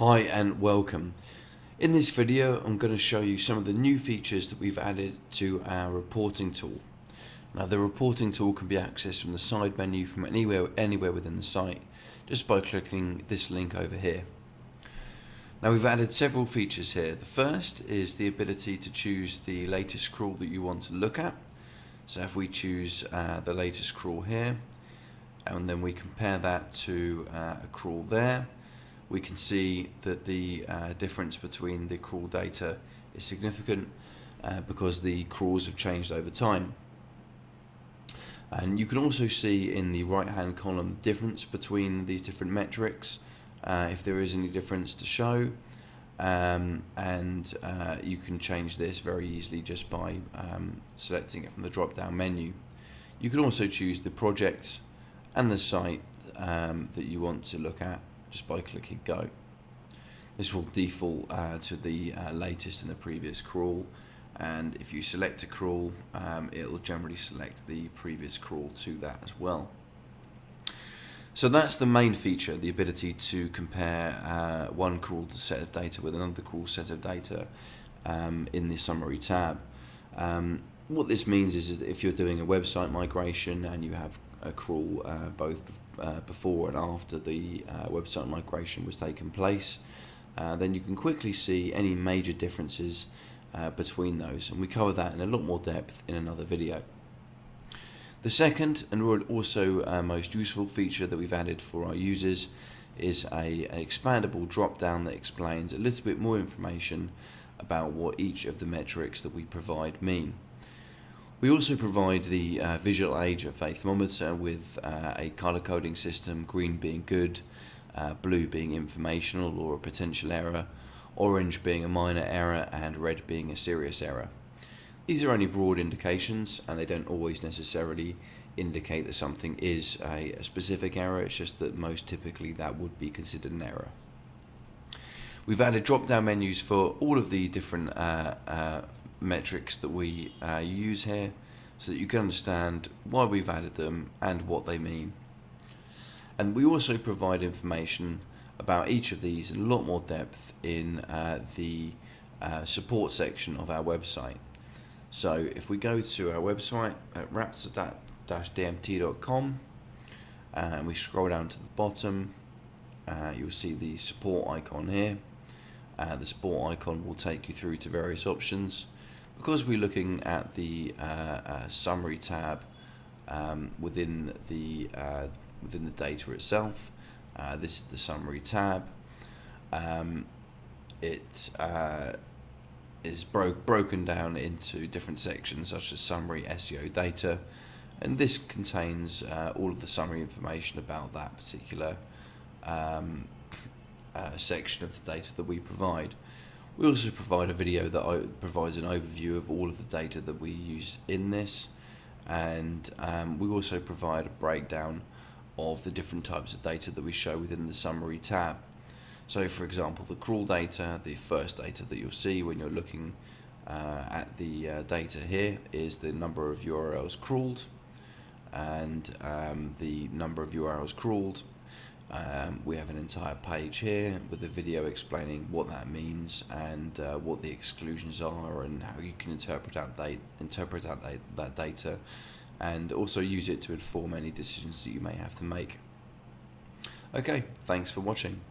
Hi and welcome. In this video I'm going to show you some of the new features that we've added to our reporting tool. Now the reporting tool can be accessed from the side menu from anywhere within the site just by clicking this link over here. Now we've added several features here. The first is the ability to choose the latest crawl that you want to look at. So if we choose the latest crawl here and then we compare that to a crawl there, we can see that the difference between the crawl data is significant because the crawls have changed over time. And you can also see in the right hand column the difference between these different metrics, if there is any difference to show, and you can change this very easily just by selecting it from the drop down menu. You can also choose the project and the site that you want to look at just by clicking go. This will default to the latest in the previous crawl, and if you select a crawl it will generally select the previous crawl to that as well. So that's the main feature, the ability to compare one crawl set of data with another crawl set of data in the summary tab. What this means is that if you're doing a website migration and you have a crawl both before and after the website migration was taken place, then you can quickly see any major differences between those, and we cover that in a lot more depth in another video. The second and also most useful feature that we've added for our users is an expandable drop down that explains a little bit more information about what each of the metrics that we provide mean. We also provide the visual age of a thermometer with a color coding system, green being good, blue being informational or a potential error, orange being a minor error, and red being a serious error. These are only broad indications and they don't always necessarily indicate that something is a specific error. It's just that most typically that would be considered an error. We've added drop down menus for all of the different metrics that we use here, so that you can understand why we've added them and what they mean. And we also provide information about each of these in a lot more depth in the support section of our website. So if we go to our website at raptor-dmt.com and we scroll down to the bottom, you'll see the support icon here. The support icon will take you through to various options. Because we're looking at the summary tab within the data itself, this is the summary tab. It is broken down into different sections such as summary, SEO, data, and this contains all of the summary information about that particular section of the data that we provide. We also provide a video that provides an overview of all of the data that we use in this, and we also provide a breakdown of the different types of data that we show within the summary tab. So for example, the crawl data, the first data that you'll see when you're looking at the data here is the number of URLs crawled, and the number of URLs crawled. We have an entire page here with a video explaining what that means and what the exclusions are and how you can interpret out that data, and also use it to inform any decisions that you may have to make. Okay, thanks for watching.